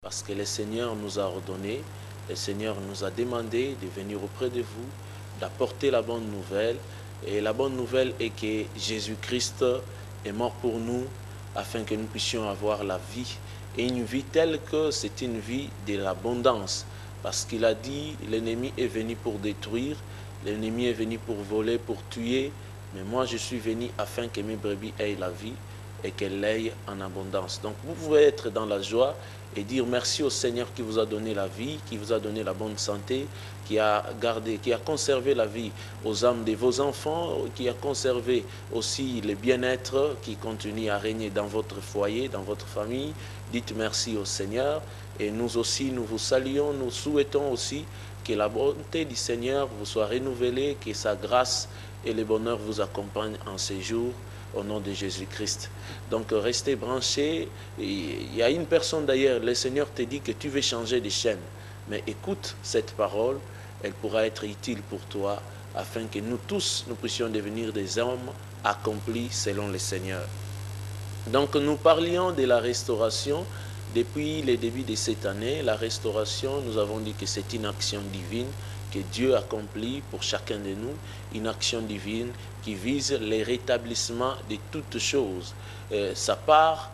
parce que le Seigneur nous a ordonné, le Seigneur nous a demandé de venir auprès de vous, d'apporter la bonne nouvelle. Et la bonne nouvelle est que Jésus-Christ est mort pour nous afin que nous puissions avoir la vie. Et une vie telle que c'est une vie de l'abondance. Parce qu'il a dit, l'ennemi est venu pour détruire, l'ennemi est venu pour voler, pour tuer. Mais moi je suis venu afin que mes brebis aient la vie et qu'elle l'aille en abondance. Donc vous pouvez être dans la joie et dire merci au Seigneur qui vous a donné la vie, qui vous a donné la bonne santé, qui a gardé, qui a conservé la vie aux âmes de vos enfants, qui a conservé aussi le bien-être qui continue à régner dans votre foyer, dans votre famille. Dites merci au Seigneur et nous aussi, nous vous saluons, nous souhaitons aussi que la bonté du Seigneur vous soit renouvelée, que sa grâce et le bonheur vous accompagnent en ces jours. Au nom de Jésus-Christ. Donc restez branchés. Il y a une personne d'ailleurs, le Seigneur te dit que tu veux changer de chaîne. Mais écoute cette parole, elle pourra être utile pour toi afin que nous tous, nous puissions devenir des hommes accomplis selon le Seigneur. Donc nous parlions de la restauration depuis le début de cette année. La restauration, nous avons dit que c'est une action divine que Dieu accomplit pour chacun de nous, une action divine qui vise le rétablissement de toutes choses. Ça part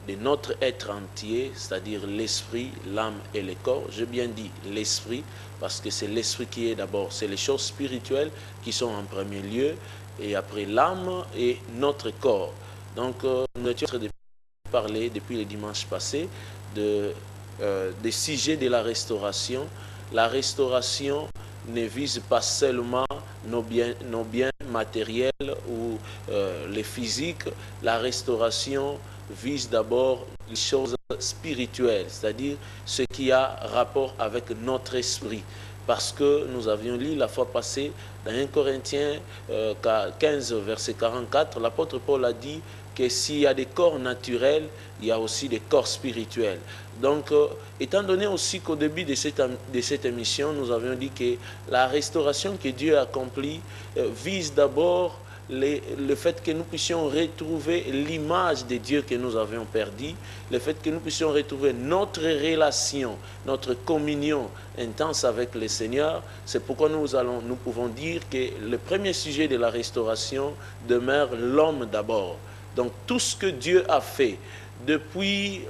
de notre être entier, c'est-à-dire l'esprit, l'âme et le corps. J'ai bien dit l'esprit, parce que c'est l'esprit qui est d'abord, c'est les choses spirituelles qui sont en premier lieu, et après l'âme et notre corps. Donc nous étions en train de parler depuis le dimanche passé des sujets de la restauration. La restauration ne vise pas seulement nos biens matériels ou les physiques. La restauration vise d'abord les choses spirituelles, c'est-à-dire ce qui a rapport avec notre esprit. Parce que nous avions lu la fois passée dans 1 Corinthiens 15, verset 44, l'apôtre Paul a dit que s'il y a des corps naturels, il y a aussi des corps spirituels. Donc, étant donné aussi qu'au début de cette émission, nous avions dit que la restauration que Dieu a accomplie vise d'abord le fait que nous puissions retrouver l'image de Dieu que nous avions perdue, le fait que nous puissions retrouver notre relation, notre communion intense avec le Seigneur. C'est pourquoi nous pouvons dire que le premier sujet de la restauration demeure l'homme d'abord. Donc tout ce que Dieu a fait depuis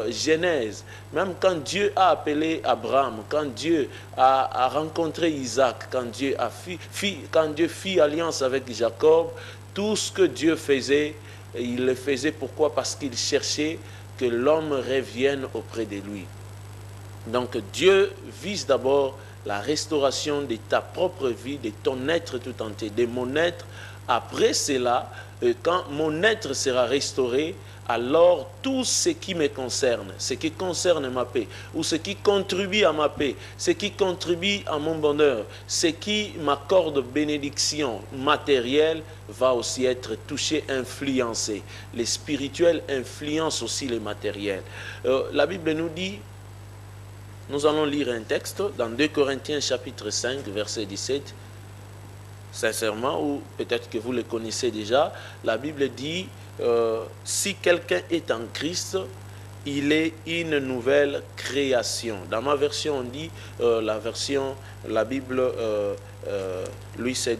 Genèse, même quand Dieu a appelé Abraham, quand Dieu a rencontré Isaac, quand Dieu fit alliance avec Jacob, tout ce que Dieu faisait, il le faisait pourquoi? Parce qu'il cherchait que l'homme revienne auprès de lui. Donc Dieu vise d'abord la restauration de ta propre vie, de ton être tout entier, de mon être. Après cela, quand mon être sera restauré, alors tout ce qui me concerne, ce qui concerne ma paix, ou ce qui contribue à ma paix, ce qui contribue à mon bonheur, ce qui m'accorde bénédiction matérielle, va aussi être touché, influencé. Les spirituels influencent aussi les matériels. La Bible nous dit, nous allons lire un texte dans 2 Corinthiens chapitre 5, verset 17, sincèrement, ou peut-être que vous le connaissez déjà, la Bible dit, si quelqu'un est en Christ, il est une nouvelle création. Dans ma version, on dit, la Bible Louis II,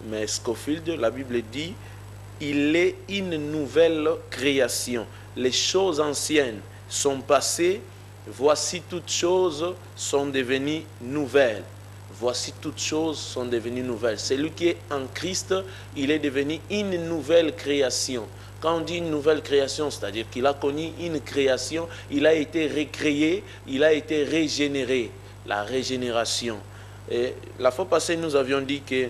mais Scofield, la Bible dit, il est une nouvelle création. Les choses anciennes sont passées, voici toutes choses sont devenues nouvelles. Voici toutes choses sont devenues nouvelles. Celui qui est en Christ, il est devenu une nouvelle création. Quand on dit une nouvelle création, c'est-à-dire qu'il a connu une création, il a été recréé, il a été régénéré. La régénération. Et la fois passée, nous avions dit que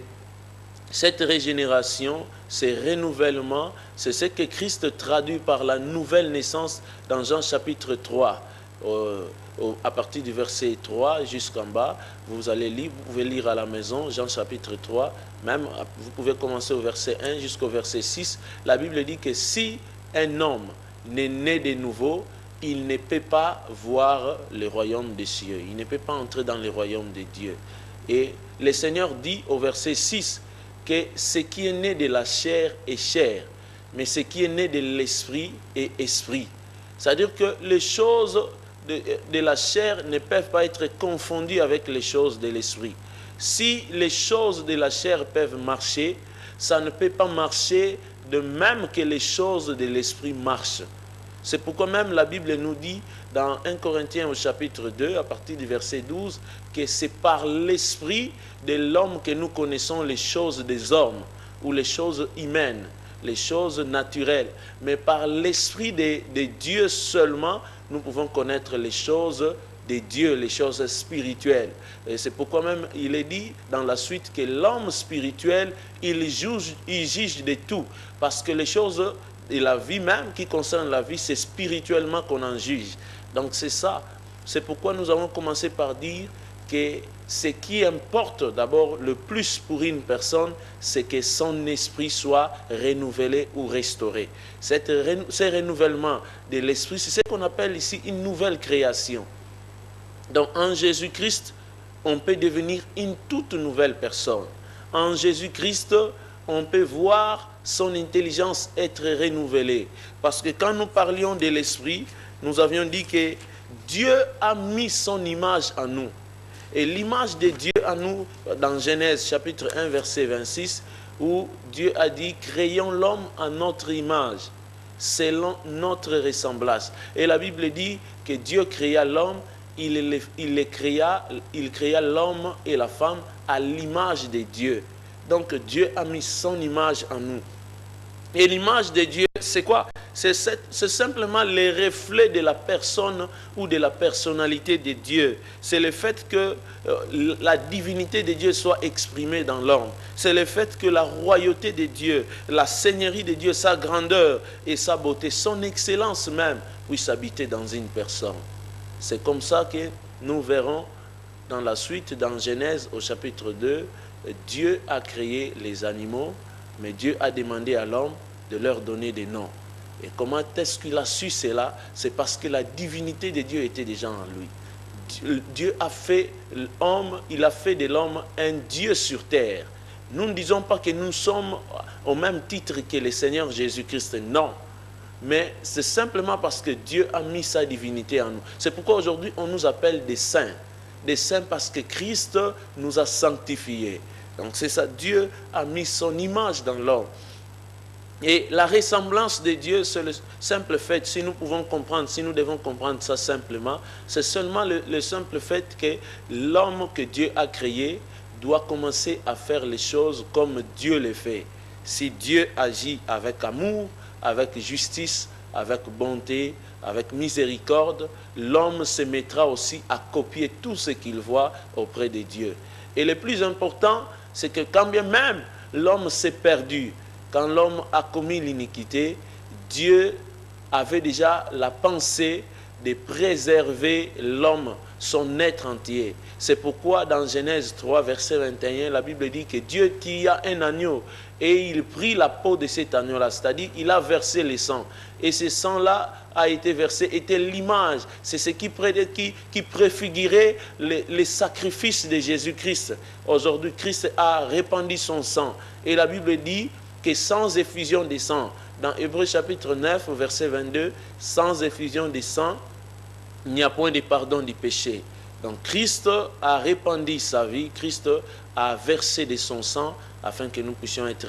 cette régénération, ce renouvellement, c'est ce que Christ traduit par la nouvelle naissance dans Jean chapitre 3. À partir du verset 3 jusqu'en bas, vous allez lire, vous pouvez lire à la maison, Jean chapitre 3, même vous pouvez commencer au verset 1 jusqu'au verset 6. La Bible dit que si un homme n'est né de nouveau, il ne peut pas voir le royaume des cieux, il ne peut pas entrer dans le royaume de Dieu. Et le Seigneur dit au verset 6 que ce qui est né de la chair est chair, mais ce qui est né de l'esprit est esprit. C'est-à-dire que les choses de la chair ne peuvent pas être confondues avec les choses de l'esprit. Si les choses de la chair peuvent marcher, ça ne peut pas marcher de même que les choses de l'esprit marchent. C'est pourquoi même la Bible nous dit dans 1 Corinthiens au chapitre 2, à partir du verset 12, que c'est par l'esprit de l'homme que nous connaissons les choses des hommes ou les choses humaines, les choses naturelles. Mais par l'esprit de Dieu seulement, nous pouvons connaître les choses de Dieu, les choses spirituelles. Et c'est pourquoi même il est dit dans la suite que l'homme spirituel, il juge de tout. Parce que les choses de la vie même qui concernent la vie, c'est spirituellement qu'on en juge. Donc c'est ça. C'est pourquoi nous avons commencé par dire que ce qui importe d'abord le plus pour une personne, c'est que son esprit soit renouvelé ou restauré. Ce renouvellement de l'esprit, c'est ce qu'on appelle ici une nouvelle création. Donc en Jésus-Christ, on peut devenir une toute nouvelle personne. En Jésus-Christ, on peut voir son intelligence être renouvelée. Parce que quand nous parlions de l'esprit, nous avions dit que Dieu a mis son image en nous. Et l'image de Dieu en nous, dans Genèse chapitre 1, verset 26, où Dieu a dit « Créons l'homme à notre image, selon notre ressemblance ». Et la Bible dit que Dieu créa l'homme, il créa l'homme et la femme à l'image de Dieu. Donc Dieu a mis son image en nous. Et l'image de Dieu, c'est quoi? C'est simplement le reflet de la personne ou de la personnalité de Dieu. C'est le fait que la divinité de Dieu soit exprimée dans l'homme. C'est le fait que la royauté de Dieu, la seigneurie de Dieu, sa grandeur et sa beauté, son excellence même, puissent habiter dans une personne. C'est comme ça que nous verrons dans la suite, dans Genèse au chapitre 2, Dieu a créé les animaux, mais Dieu a demandé à l'homme de leur donner des noms. Et comment est-ce qu'il a su cela? C'est parce que la divinité de Dieu était déjà en lui. Dieu a fait l'homme, il a fait de l'homme un Dieu sur terre. Nous ne disons pas que nous sommes au même titre que le Seigneur Jésus-Christ, non. Mais c'est simplement parce que Dieu a mis sa divinité en nous. C'est pourquoi aujourd'hui on nous appelle des saints. Des saints parce que Christ nous a sanctifiés. Donc c'est ça, Dieu a mis son image dans l'homme. Et la ressemblance de Dieu, c'est le simple fait, si nous pouvons comprendre, si nous devons comprendre ça simplement, c'est seulement le simple fait que l'homme que Dieu a créé doit commencer à faire les choses comme Dieu les fait. Si Dieu agit avec amour, avec justice, avec bonté, avec miséricorde, l'homme se mettra aussi à copier tout ce qu'il voit auprès de Dieu. Et le plus important, c'est que quand bien même l'homme s'est perdu, quand l'homme a commis l'iniquité, Dieu avait déjà la pensée de préserver l'homme, son être entier. C'est pourquoi dans Genèse 3, verset 21, la Bible dit que Dieu tia un agneau et il prit la peau de cet agneau-là, c'est-à-dire il a versé le sang. Et ce sang-là a été versé, était l'image, c'est ce qui préfigurait les sacrifices de Jésus-Christ. Aujourd'hui, Christ a répandu son sang. Et la Bible dit que sans effusion de sang, dans Hébreux chapitre 9, verset 22, sans effusion de sang, il n'y a point de pardon du péché. Donc Christ a répandu sa vie, Christ a versé de son sang afin que nous puissions être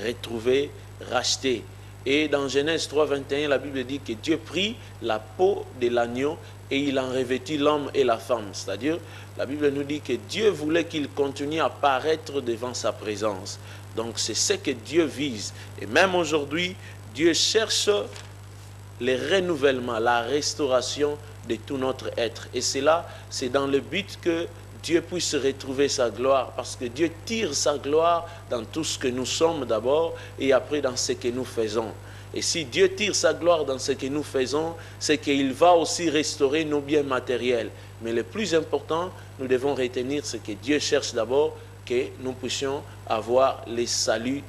retrouvés, rachetés. Et dans Genèse 3, 21, la Bible dit que Dieu prit la peau de l'agneau et il en revêtit l'homme et la femme. C'est-à-dire, la Bible nous dit que Dieu voulait qu'il continue à paraître devant sa présence. Donc c'est ce que Dieu vise. Et même aujourd'hui, Dieu cherche le renouvellement, la restauration de tout notre être. Et cela, c'est dans le but que Dieu puisse retrouver sa gloire, parce que Dieu tire sa gloire dans tout ce que nous sommes d'abord et après dans ce que nous faisons. Et si Dieu tire sa gloire dans ce que nous faisons, c'est qu'il va aussi restaurer nos biens matériels. Mais le plus important, nous devons retenir ce que Dieu cherche d'abord, que nous puissions avoir les saluts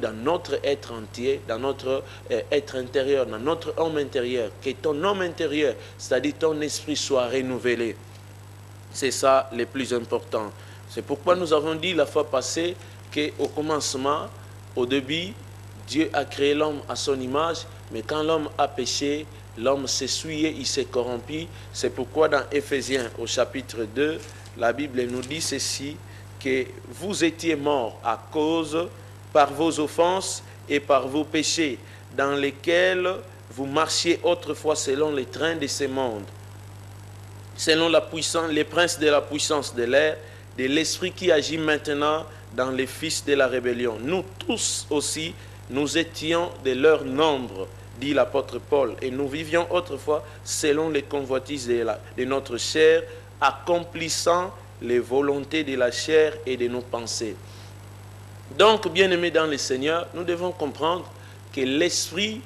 dans notre être entier, dans notre être intérieur, dans notre homme intérieur, que ton homme intérieur, c'est-à-dire ton esprit, soit renouvelé. C'est ça le plus important. C'est pourquoi nous avons dit la fois passée qu'au commencement, au début, Dieu a créé l'homme à son image, mais quand l'homme a péché, l'homme s'est souillé, il s'est corrompu. C'est pourquoi dans Éphésiens au chapitre 2, la Bible nous dit ceci, que vous étiez morts à cause par vos offenses et par vos péchés, dans lesquels vous marchiez autrefois selon les trains de ce monde, selon les princes de la puissance de l'air, de l'esprit qui agit maintenant dans les fils de la rébellion. Nous tous aussi, nous étions de leur nombre, dit l'apôtre Paul, et nous vivions autrefois selon les convoitises de notre chair, accomplissant les volontés de la chair et de nos pensées. Donc, bien-aimés dans le Seigneur, nous devons comprendre que l'esprit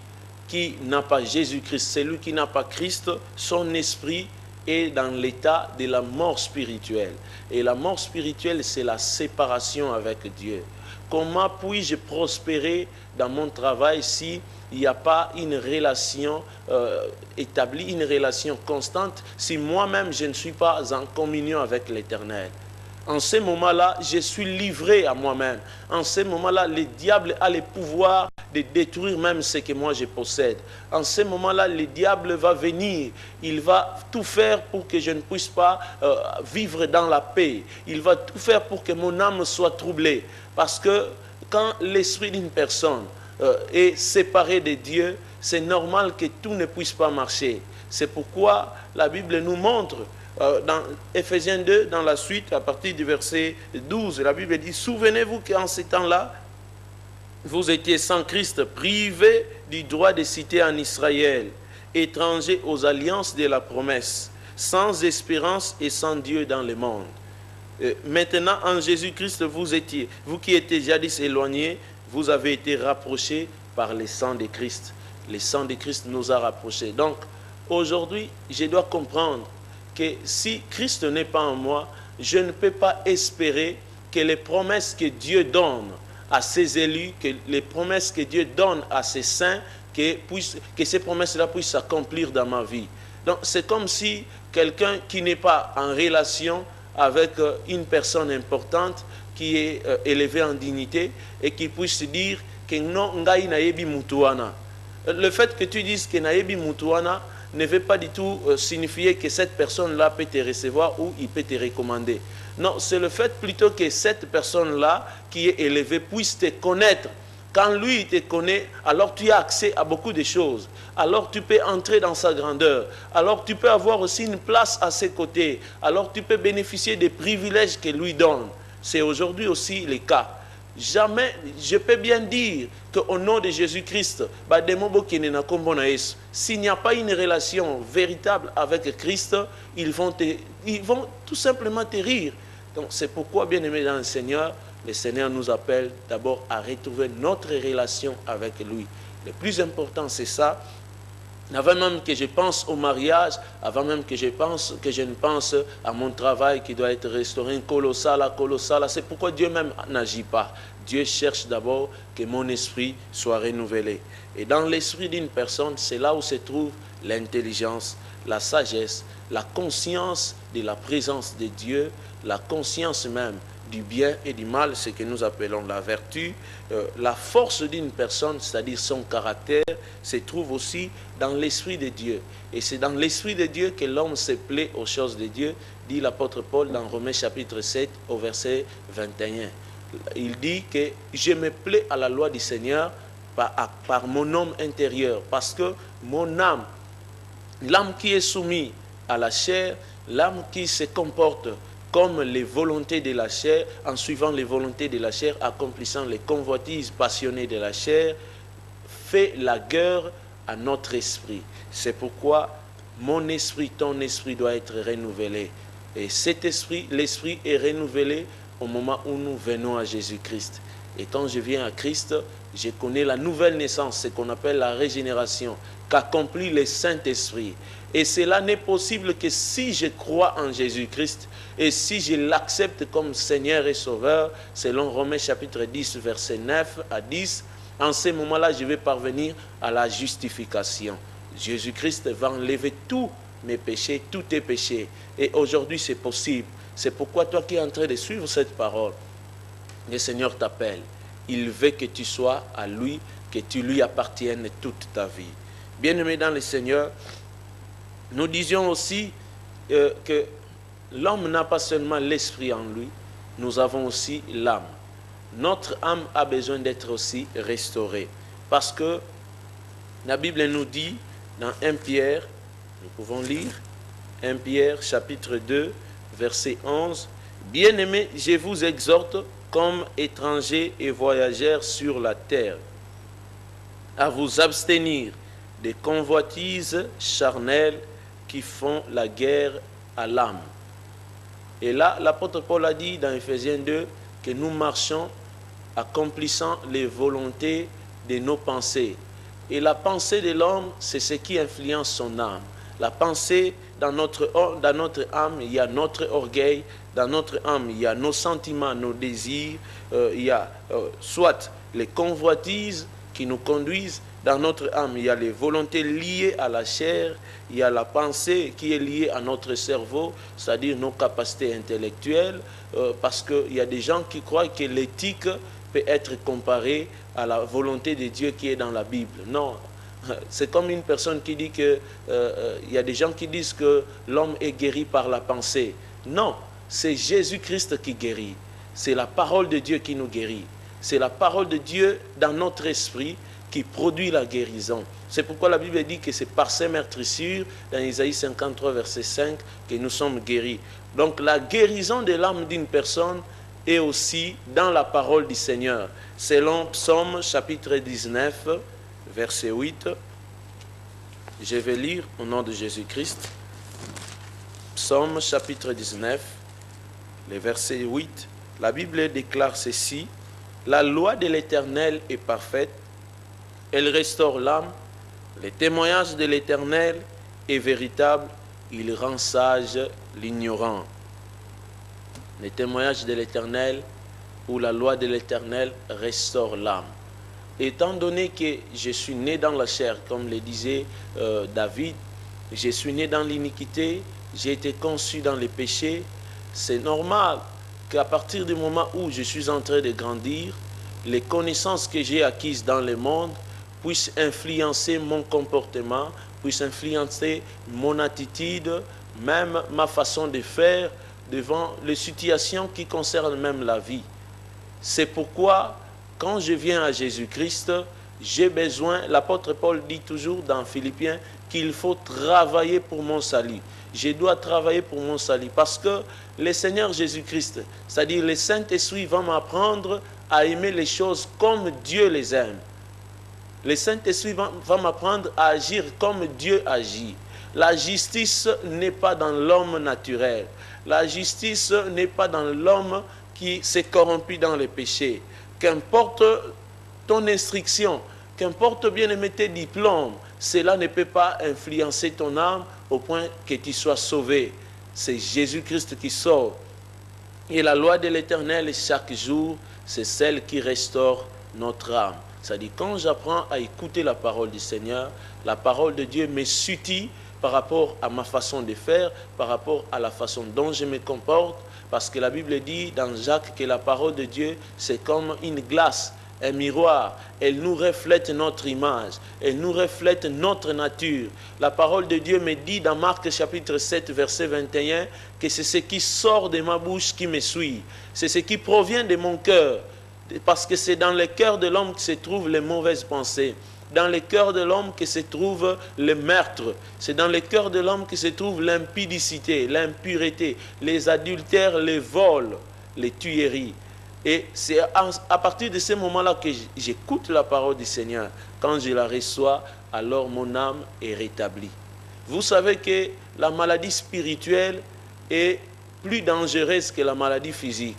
qui n'a pas Jésus-Christ, celui qui n'a pas Christ, son esprit est dans l'état de la mort spirituelle. Et la mort spirituelle, c'est la séparation avec Dieu. Comment puis-je prospérer dans mon travail si il n'y a pas une relation établie, une relation constante, si moi-même je ne suis pas en communion avec l'Éternel? En ce moment-là, je suis livré à moi-même. En ce moment-là, le diable a le pouvoir de détruire même ce que moi je possède. En ce moment-là, le diable va venir. Il va tout faire pour que je ne puisse pas vivre dans la paix. Il va tout faire pour que mon âme soit troublée. Parce que quand l'esprit d'une personne est séparé de Dieu, c'est normal que tout ne puisse pas marcher. C'est pourquoi la Bible nous montre dans Éphésiens 2, dans la suite, à partir du verset 12, la Bible dit « Souvenez-vous qu'en ces temps-là, vous étiez sans Christ, privés du droit de citer en Israël, étrangers aux alliances de la promesse, sans espérance et sans Dieu dans le monde. Maintenant, en Jésus-Christ, vous qui étiez jadis éloignés, vous avez été rapprochés par le sang de Christ. Le sang de Christ nous a rapprochés. Donc, aujourd'hui, je dois comprendre que si Christ n'est pas en moi, je ne peux pas espérer que les promesses que Dieu donne à ses élus, que les promesses que Dieu donne à ses saints, que ces promesses-là puissent s'accomplir dans ma vie. Donc c'est comme si quelqu'un qui n'est pas en relation avec une personne importante, qui est élevée en dignité, et qui puisse dire que non, ngai naebi mutuana. Le fait que tu dises que naebi mutuana ne veut pas du tout signifier que cette personne-là peut te recevoir ou il peut te recommander. Non, c'est le fait plutôt que cette personne-là qui est élevée puisse te connaître. Quand lui, il te connaît, alors tu as accès à beaucoup de choses. Alors tu peux entrer dans sa grandeur. Alors tu peux avoir aussi une place à ses côtés. Alors tu peux bénéficier des privilèges que lui donne. C'est aujourd'hui aussi le cas. Jamais, je peux bien dire qu'au nom de Jésus-Christ, s'il n'y a pas une relation véritable avec Christ, ils vont tout simplement te rire. Donc c'est pourquoi, bien aimé dans le Seigneur nous appelle d'abord à retrouver notre relation avec lui. Le plus important, c'est ça. Avant même que je pense au mariage, avant même que je ne pense à mon travail qui doit être restauré, colossal, c'est pourquoi Dieu même n'agit pas. Dieu cherche d'abord que mon esprit soit renouvelé. Et dans l'esprit d'une personne, c'est là où se trouve l'intelligence, la sagesse, la conscience de la présence de Dieu, la conscience même du bien et du mal, ce que nous appelons la vertu. La force d'une personne, c'est-à-dire son caractère, se trouve aussi dans l'esprit de Dieu. Et c'est dans l'esprit de Dieu que l'homme se plaît aux choses de Dieu, dit l'apôtre Paul dans Romains chapitre 7 au verset 21. Il dit que je me plais à la loi du Seigneur par mon homme intérieur, parce que mon âme, l'âme qui est soumise à la chair, l'âme qui se comporte comme les volontés de la chair, en suivant les volontés de la chair, accomplissant les convoitises passionnées de la chair, fait la guerre à notre esprit. C'est pourquoi mon esprit, ton esprit doit être renouvelé. Et cet esprit, l'esprit est renouvelé au moment où nous venons à Jésus-Christ. Et quand je viens à Christ, je connais la nouvelle naissance, ce qu'on appelle la régénération, qu'accomplit le Saint-Esprit. Et cela n'est possible que si je crois en Jésus-Christ et si je l'accepte comme Seigneur et Sauveur, selon Romains chapitre 10, verset 9 à 10, en ce moment-là, je vais parvenir à la justification. Jésus-Christ va enlever tous mes péchés, tous tes péchés. Et aujourd'hui, c'est possible. C'est pourquoi toi qui es en train de suivre cette parole, le Seigneur t'appelle. Il veut que tu sois à lui, que tu lui appartiennes toute ta vie. Bien-aimés dans le Seigneur, nous disions aussi que l'homme n'a pas seulement l'esprit en lui, nous avons aussi l'âme. Notre âme a besoin d'être aussi restaurée. Parce que la Bible nous dit dans 1 Pierre, nous pouvons lire 1 Pierre chapitre 2, verset 11, « Bien-aimés, je vous exhorte comme étrangers et voyageurs sur la terre, à vous abstenir des convoitises charnelles qui font la guerre à l'âme. » Et là, l'apôtre Paul a dit dans Ephésiens 2 que nous marchons accomplissant les volontés de nos pensées. Et la pensée de l'homme, c'est ce qui influence son âme. La pensée, dans notre âme, il y a notre orgueil. Dans notre âme, il y a nos sentiments, nos désirs. Il y a soit les convoitises qui nous conduisent. Dans notre âme, il y a les volontés liées à la chair. Il y a la pensée qui est liée à notre cerveau, c'est-à-dire nos capacités intellectuelles. Parce qu'il y a des gens qui croient que l'éthique peut être comparée à la volonté de Dieu qui est dans la Bible. Non. C'est comme une personne qui dit que il y a des gens qui disent que l'homme est guéri par la pensée. Non, c'est Jésus-Christ qui guérit. C'est la parole de Dieu qui nous guérit. C'est la parole de Dieu dans notre esprit qui produit la guérison. C'est pourquoi la Bible dit que c'est par ses meurtrissures, dans Isaïe 53, verset 5, que nous sommes guéris. Donc la guérison de l'âme d'une personne est aussi dans la parole du Seigneur. Selon Psaume chapitre 19, verset 8, je vais lire au nom de Jésus-Christ. Psaume chapitre 19, le verset 8, la Bible déclare ceci, « La loi de l'Éternel est parfaite, elle restaure l'âme, le témoignage de l'Éternel est véritable, il rend sage l'ignorant. » Le témoignage de l'Éternel ou la loi de l'Éternel restaure l'âme. Étant donné que je suis né dans la chair, comme le disait David, je suis né dans l'iniquité, j'ai été conçu dans les péchés, c'est normal qu'à partir du moment où je suis en train de grandir, les connaissances que j'ai acquises dans le monde puissent influencer mon comportement, puissent influencer mon attitude, même ma façon de faire devant les situations qui concernent même la vie. C'est pourquoi, quand je viens à Jésus-Christ, j'ai besoin, l'apôtre Paul dit toujours dans Philippiens, qu'il faut travailler pour mon salut. Je dois travailler pour mon salut parce que le Seigneur Jésus-Christ, c'est-à-dire le Saint-Esprit, va m'apprendre à aimer les choses comme Dieu les aime. Le Saint-Esprit va m'apprendre à agir comme Dieu agit. La justice n'est pas dans l'homme naturel. La justice n'est pas dans l'homme qui s'est corrompu dans les péchés. Qu'importe ton instruction, qu'importe bien aimé tes diplômes, cela ne peut pas influencer ton âme au point que tu sois sauvé. C'est Jésus-Christ qui sauve. Et la loi de l'Éternel, chaque jour, c'est celle qui restaure notre âme. C'est-à-dire, quand j'apprends à écouter la parole du Seigneur, la parole de Dieu me suffit par rapport à ma façon de faire, par rapport à la façon dont je me comporte, parce que la Bible dit dans Jacques que la parole de Dieu, c'est comme une glace, un miroir. Elle nous reflète notre image, elle nous reflète notre nature. La parole de Dieu me dit dans Marc chapitre 7, verset 21, que c'est ce qui sort de ma bouche qui me suit. C'est ce qui provient de mon cœur. Parce que c'est dans le cœur de l'homme que se trouvent les mauvaises pensées. Dans le cœur de l'homme que se trouve le meurtre. C'est dans le cœur de l'homme que se trouve l'impudicité, l'impureté, les adultères, les vols, les tueries. Et c'est à partir de ce moment-là que j'écoute la parole du Seigneur. Quand je la reçois, alors mon âme est rétablie. Vous savez que la maladie spirituelle est plus dangereuse que la maladie physique.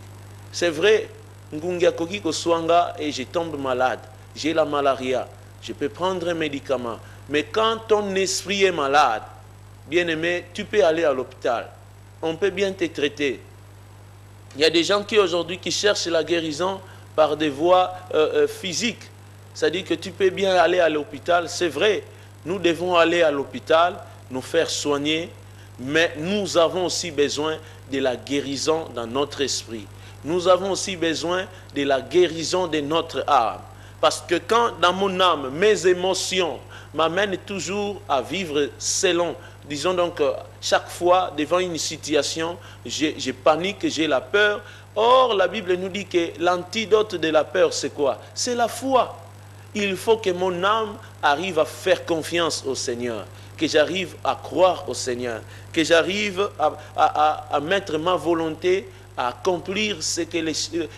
C'est vrai, Ngungia Koki Koswanga et je tombe malade. J'ai la malaria. Je peux prendre un médicament. Mais quand ton esprit est malade, bien aimé, tu peux aller à l'hôpital. On peut bien te traiter. Il y a des gens qui aujourd'hui qui cherchent la guérison par des voies physiques. C'est-à-dire que tu peux bien aller à l'hôpital. C'est vrai, nous devons aller à l'hôpital, nous faire soigner, mais nous avons aussi besoin de la guérison dans notre esprit. Nous avons aussi besoin de la guérison de notre âme. Parce que quand dans mon âme, mes émotions, m'amène toujours à vivre selon. Disons donc, chaque fois, devant une situation, je panique, j'ai la peur. Or, la Bible nous dit que l'antidote de la peur, c'est quoi? C'est la foi. Il faut que mon âme arrive à faire confiance au Seigneur, que j'arrive à croire au Seigneur, que j'arrive à mettre ma volonté à accomplir ce que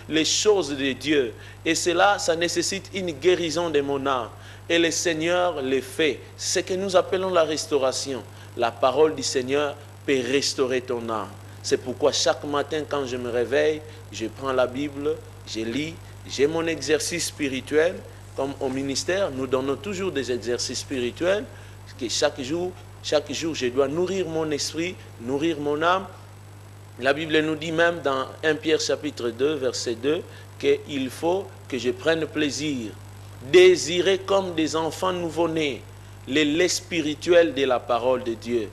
les choses de Dieu. Et cela, ça nécessite une guérison de mon âme. Et le Seigneur le fait. C'est ce que nous appelons la restauration. La parole du Seigneur peut restaurer ton âme. C'est pourquoi chaque matin, quand je me réveille, je prends la Bible, je lis, j'ai mon exercice spirituel. Comme au ministère, nous donnons toujours des exercices spirituels, que chaque jour, je dois nourrir mon esprit, nourrir mon âme. La Bible nous dit même dans 1 Pierre chapitre 2, verset 2, qu'il faut que je prenne plaisir, désirer comme des enfants nouveau-nés, le lait spirituel de la parole de Dieu.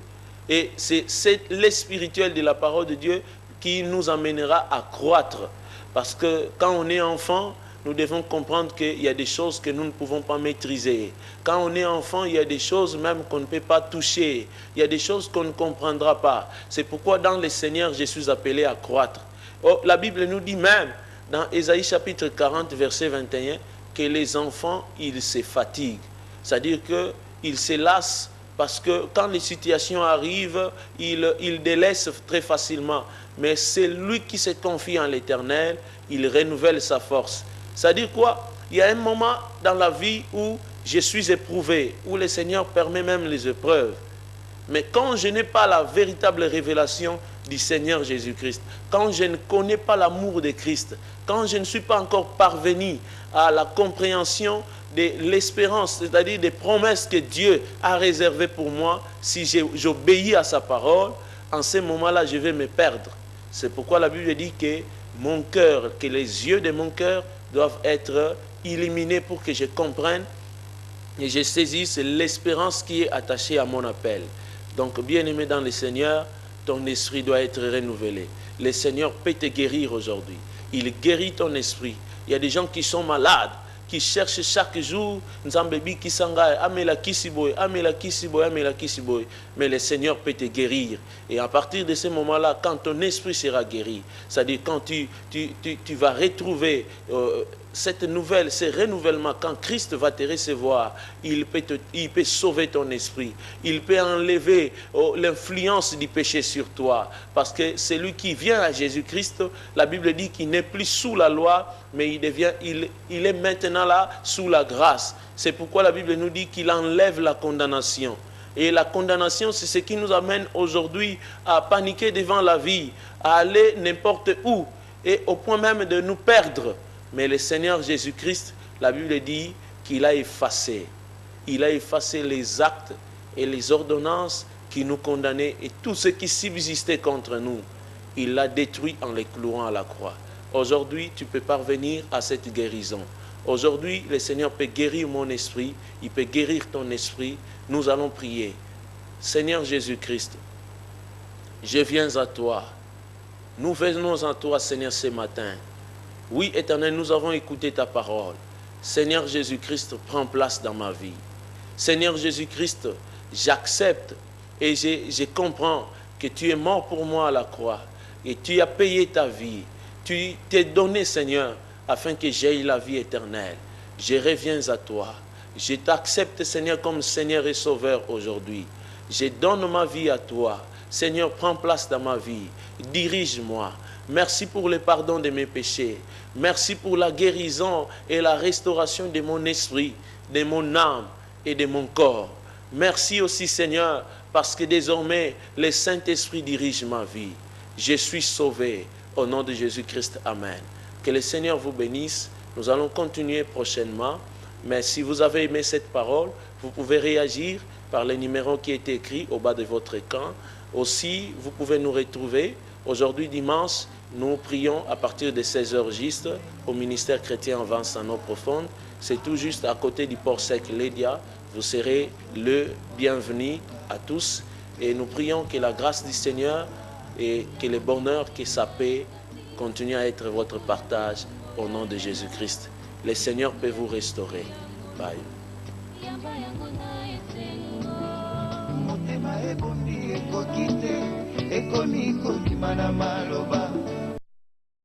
Et c'est ce lait spirituel de la parole de Dieu qui nous amènera à croître. Parce que quand on est enfant, nous devons comprendre qu'il y a des choses que nous ne pouvons pas maîtriser. Quand on est enfant, il y a des choses même qu'on ne peut pas toucher. Il y a des choses qu'on ne comprendra pas. C'est pourquoi dans le Seigneur, je suis appelé à croître. Oh, la Bible nous dit même, dans Ésaïe chapitre 40, verset 21, que les enfants, ils se fatiguent. C'est-à-dire qu'ils se lassent parce que quand les situations arrivent, ils délaissent très facilement. Mais c'est lui qui se confie en l'Éternel, il renouvelle sa force. C'est-à-dire quoi? Il y a un moment dans la vie où je suis éprouvé, où le Seigneur permet même les épreuves. Mais quand je n'ai pas la véritable révélation du Seigneur Jésus-Christ, quand je ne connais pas l'amour de Christ, quand je ne suis pas encore parvenu à la compréhension de l'espérance, c'est-à-dire des promesses que Dieu a réservées pour moi, si j'obéis à sa parole, en ce moment-là, je vais me perdre. C'est pourquoi la Bible dit que mon cœur, que les yeux de mon cœur doivent être illuminés pour que je comprenne et je saisisse l'espérance qui est attachée à mon appel. Donc, bien-aimé dans le Seigneur, ton esprit doit être renouvelé. Le Seigneur peut te guérir aujourd'hui. Il guérit ton esprit. Il y a des gens qui sont malades, qui cherchent chaque jour, mais le Seigneur peut te guérir. Et à partir de ce moment-là, quand ton esprit sera guéri, c'est-à-dire quand tu vas retrouver cette nouvelle, ce renouvellement, quand Christ va te recevoir, il peut sauver ton esprit. Il peut enlever l'influence du péché sur toi. Parce que celui qui vient à Jésus-Christ, la Bible dit qu'il n'est plus sous la loi, mais il est maintenant là sous la grâce. C'est pourquoi la Bible nous dit qu'il enlève la condamnation. Et la condamnation, c'est ce qui nous amène aujourd'hui à paniquer devant la vie, à aller n'importe où, et au point même de nous perdre. Mais le Seigneur Jésus-Christ, la Bible dit qu'il a effacé. Il a effacé les actes et les ordonnances qui nous condamnaient et tout ce qui subsistait contre nous. Il l'a détruit en les clouant à la croix. Aujourd'hui, tu peux parvenir à cette guérison. Aujourd'hui, le Seigneur peut guérir mon esprit, il peut guérir ton esprit. Nous allons prier. Seigneur Jésus-Christ, je viens à toi. Nous venons à toi, Seigneur, ce matin. Oui, Éternel, nous avons écouté ta parole. Seigneur Jésus-Christ, prends place dans ma vie. Seigneur Jésus-Christ, j'accepte et je comprends que tu es mort pour moi à la croix et tu as payé ta vie. Tu t'es donné, Seigneur, afin que j'aie la vie éternelle. Je reviens à toi. Je t'accepte, Seigneur, comme Seigneur et Sauveur aujourd'hui. Je donne ma vie à toi. Seigneur, prends place dans ma vie. Dirige-moi. Merci pour le pardon de mes péchés. Merci pour la guérison et la restauration de mon esprit, de mon âme et de mon corps. Merci aussi, Seigneur, parce que désormais, le Saint-Esprit dirige ma vie. Je suis sauvé. Au nom de Jésus-Christ, Amen. Que le Seigneur vous bénisse. Nous allons continuer prochainement. Mais si vous avez aimé cette parole, vous pouvez réagir par le numéro qui est écrit au bas de votre écran. Aussi, vous pouvez nous retrouver. Aujourd'hui, dimanche, nous prions à partir de 16h juste au ministère chrétien en Vence en eau profonde. C'est tout juste à côté du port sec Lédia. Vous serez le bienvenu à tous. Et nous prions que la grâce du Seigneur et que le bonheur, que sa paix continue à être votre partage au nom de Jésus-Christ. Le Seigneur peut vous restaurer. Bye. ebondi ekoki te ekomi kobima na maloba